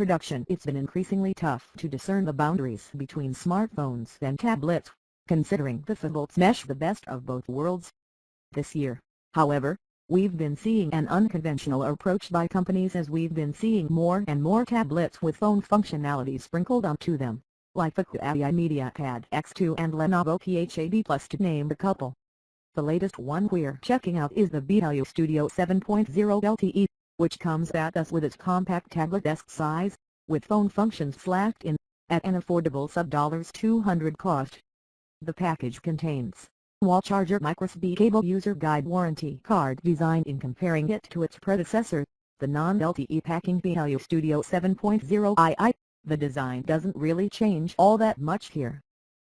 introduction it's been increasingly tough to discern the boundaries between smartphones and tablets, considering the phablets mesh the best of both worlds. This year, however, we've been seeing an unconventional approach by companies as we've been seeing more and more tablets with phone functionality sprinkled onto them, like the Huawei MediaPad X2 and Lenovo PHAD Plus to name a couple. The latest one we're checking out is the BLU Studio 7.0 LTE, which comes at us with its compact tablet desk size, with phone functions slacked in, at an affordable sub-$200 cost. The package contains wall charger microSD cable user guide warranty card designed in comparing it to its predecessor, the non-LTE packing BLU Studio 7.0 II. The design doesn't really change all that much here.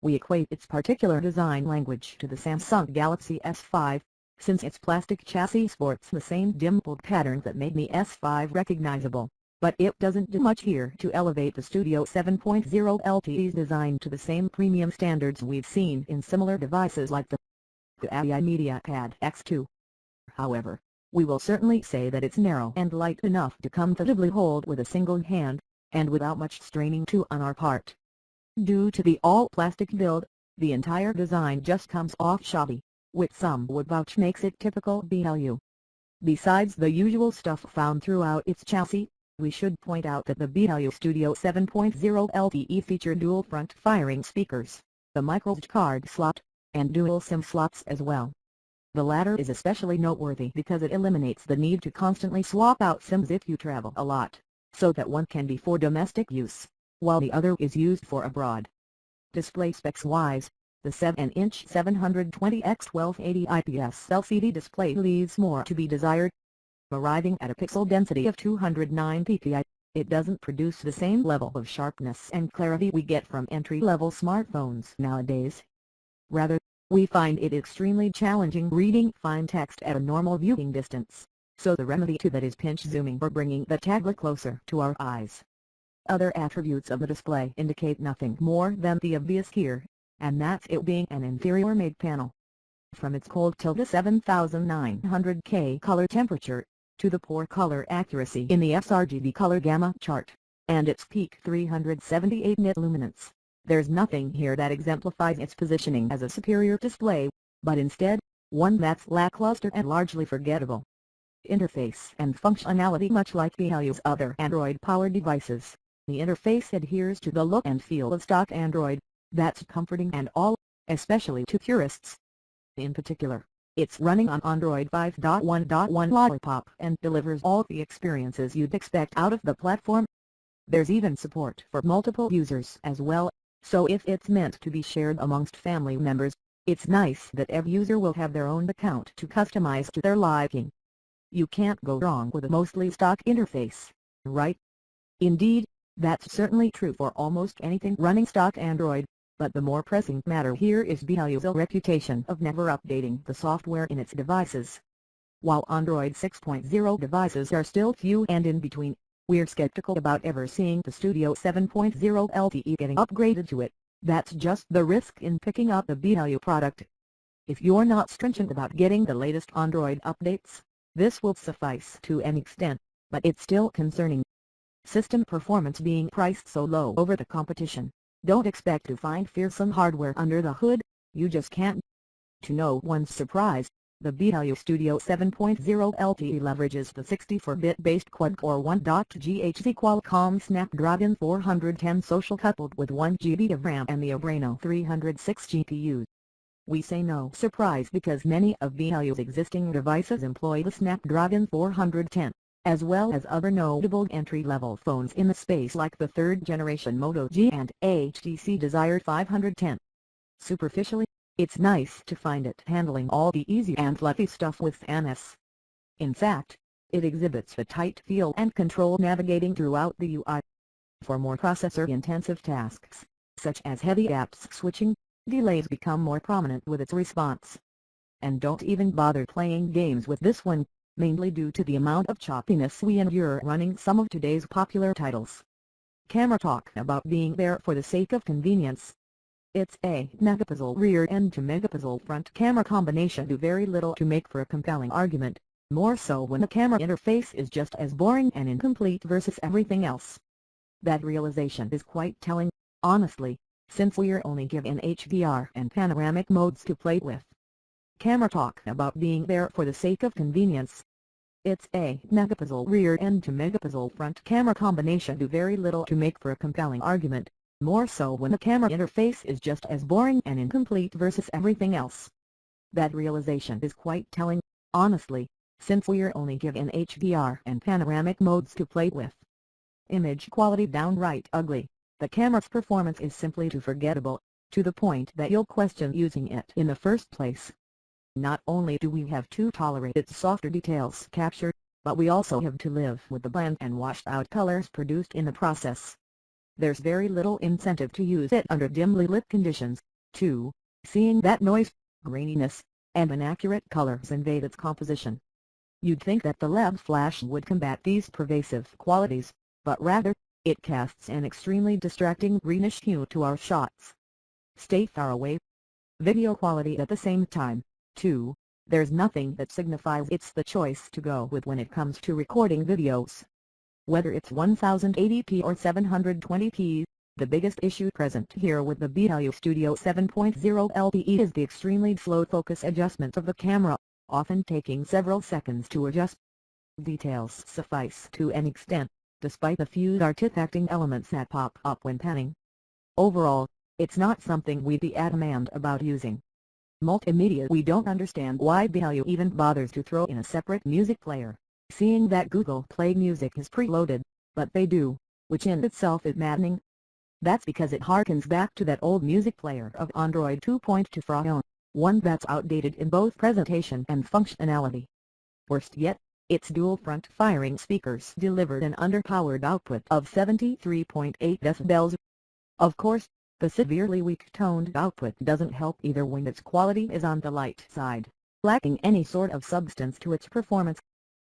We equate its particular design language to the Samsung Galaxy S5, since its plastic chassis sports the same dimpled pattern that made the S5 recognizable, but it doesn't do much here to elevate the Studio 7.0 LTE's design to the same premium standards we've seen in similar devices like the Huawei MediaPad X2. However, we will certainly say that it's narrow and light enough to comfortably hold with a single hand, and without much straining to on our part. Due to the all-plastic build, the entire design just comes off shabby, which some would vouch makes it typical BLU. Besides the usual stuff found throughout its chassis, we should point out that the BLU Studio 7.0 LTE feature dual front firing speakers, the microSD card slot, and dual SIM slots as well. The latter is especially noteworthy because it eliminates the need to constantly swap out SIMs if you travel a lot, so that one can be for domestic use, while the other is used for abroad. Display specs-wise, the 7-inch 720x1280 IPS LCD display leaves more to be desired. Arriving at a pixel density of 209 ppi, it doesn't produce the same level of sharpness and clarity we get from entry-level smartphones nowadays. Rather, we find it extremely challenging reading fine text at a normal viewing distance, so the remedy to that is pinch zooming or bringing the tablet closer to our eyes. Other attributes of the display indicate nothing more than the obvious here, and that's it being an inferior-made panel. From its cold till the 7900K color temperature, to the poor color accuracy in the sRGB color gamma chart, and its peak 378 nit luminance, there's nothing here that exemplifies its positioning as a superior display, but instead, one that's lackluster and largely forgettable. Interface and functionality. Much like BLU's other Android-powered devices, the interface adheres to the look and feel of stock Android. That's comforting and all, especially to purists. In particular, it's running on Android 5.1.1 Lollipop and delivers all the experiences you'd expect out of the platform. There's even support for multiple users as well, so if it's meant to be shared amongst family members, it's nice that every user will have their own account to customize to their liking. You can't go wrong with a mostly stock interface, right? Indeed, that's certainly true for almost anything running stock Android, but the more pressing matter here is BLU's reputation of never updating the software in its devices. While Android 6.0 devices are still few and in between, we're skeptical about ever seeing the Studio 7.0 LTE getting upgraded to it. That's just the risk in picking up the BLU product. If you're not stringent about getting the latest Android updates, this will suffice to an extent, but it's still concerning. System performance being priced so low over the competition, don't expect to find fearsome hardware under the hood, you just can't. To no one's surprise, the BLU Studio 7.0 LTE leverages the 64-bit based quad-core 1.GHz Qualcomm Snapdragon 410 SoC coupled with 1 GB of RAM and the Adreno 306 GPU. We say no surprise because many of BLU's existing devices employ the Snapdragon 410, as well as other notable entry-level phones in the space like the third-generation Moto G and HTC Desire 510. Superficially, it's nice to find it handling all the easy and fluffy stuff with NS. In fact, it exhibits a tight feel and control navigating throughout the UI. For more processor-intensive tasks, such as heavy apps switching, delays become more prominent with its response. And don't even bother playing games with this one, mainly due to the amount of choppiness we endure running some of today's popular titles. Camera. Talk about being there for the sake of convenience. Its 8-megapixel rear and 2-megapixel front camera combination do very little to make for a compelling argument, more so when the camera interface is just as boring and incomplete versus everything else. That realization is quite telling, honestly, since we're only given HDR and panoramic modes to play with. Camera talk about being there for the sake of convenience. Its a megapixel rear and 2 megapixel front camera combination do very little to make for a compelling argument, more so when the camera interface is just as boring and incomplete versus everything else. That realization is quite telling, honestly, since we're only given HDR and panoramic modes to play with. Image quality downright ugly. The camera's performance is simply too forgettable, to the point that you'll question using it in the first place. Not only do we have to tolerate its softer details captured, but we also have to live with the bland and washed out colors produced in the process. There's very little incentive to use it under dimly lit conditions, too, seeing that noise, graininess, and inaccurate colors invade its composition. You'd think that the LED flash would combat these pervasive qualities, but rather, it casts an extremely distracting greenish hue to our shots. Stay far away. Video quality at the same time, too. There's nothing that signifies it's the choice to go with when it comes to recording videos. Whether it's 1080p or 720p, the biggest issue present here with the BLU Studio 7.0 LTE is the extremely slow focus adjustment of the camera, often taking several seconds to adjust. Details suffice to an extent, despite the few artifacting elements that pop up when panning. Overall, it's not something we'd be adamant about using. Multimedia. We don't understand why BLU even bothers to throw in a separate music player, seeing that Google Play Music is preloaded, but they do, which in itself is maddening. That's because it harkens back to that old music player of Android 2.2 Phone, one that's outdated in both presentation and functionality. Worst yet, its dual front firing speakers delivered an underpowered output of 73.8 decibels. Of course, the severely weak-toned output doesn't help either when its quality is on the light side, lacking any sort of substance to its performance.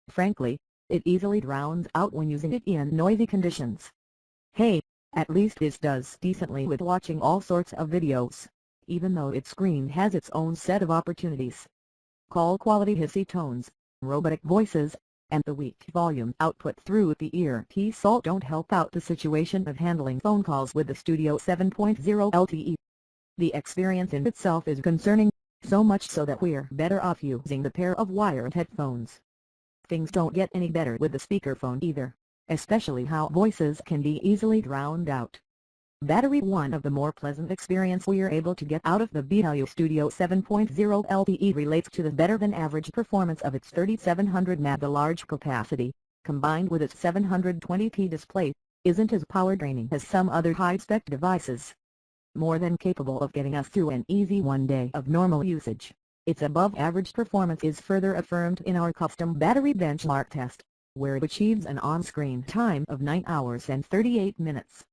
Frankly, it easily drowns out when using it in noisy conditions. Hey, at least this does decently with watching all sorts of videos, even though its screen has its own set of opportunities. Call quality hissy tones, robotic voices, and the weak volume output through the earpiece all don't help out the situation of handling phone calls with the Studio 7.0 LTE. The experience in itself is concerning, so much so that we're better off using the pair of wired headphones. Things don't get any better with the speakerphone either, especially how voices can be easily drowned out. Battery. One of the more pleasant experience we're able to get out of the BLU Studio 7.0 LTE relates to the better-than-average performance of its 3700 mAh. The large capacity, combined with its 720p display, isn't as power-draining as some other high-spec devices. More than capable of getting us through an easy one day of normal usage, its above-average performance is further affirmed in our custom battery benchmark test, where it achieves an on-screen time of 9 hours and 38 minutes.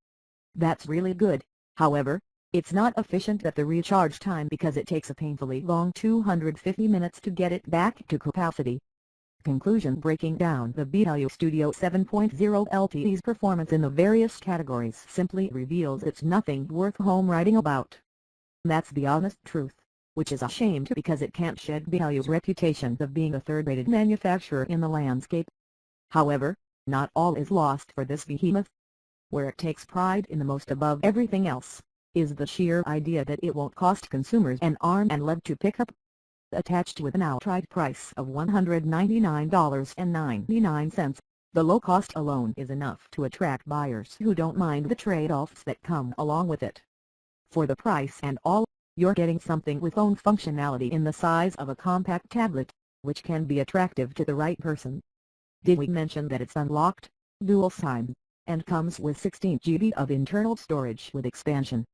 That's really good. However, it's not efficient at the recharge time because it takes a painfully long 250 minutes to get it back to capacity. Conclusion. Breaking down the BLU Studio 7.0 LTE's performance in the various categories simply reveals it's nothing worth home writing about. That's the honest truth, which is a shame because it can't shed BLU's reputation of being a third-rated manufacturer in the landscape. However, not all is lost for this behemoth. Where it takes pride in the most above everything else, is the sheer idea that it won't cost consumers an arm and leg to pick up. Attached with an outright price of $199.99, the low cost alone is enough to attract buyers who don't mind the trade-offs that come along with it. For the price and all, you're getting something with own functionality in the size of a compact tablet, which can be attractive to the right person. Did we mention that it's unlocked, dual SIM, and comes with 16 GB of internal storage with expansion?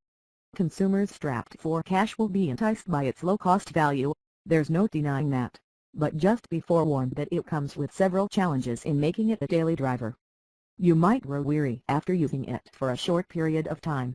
Consumers strapped for cash will be enticed by its low-cost value, there's no denying that, but just be forewarned that it comes with several challenges in making it a daily driver. You might grow weary after using it for a short period of time.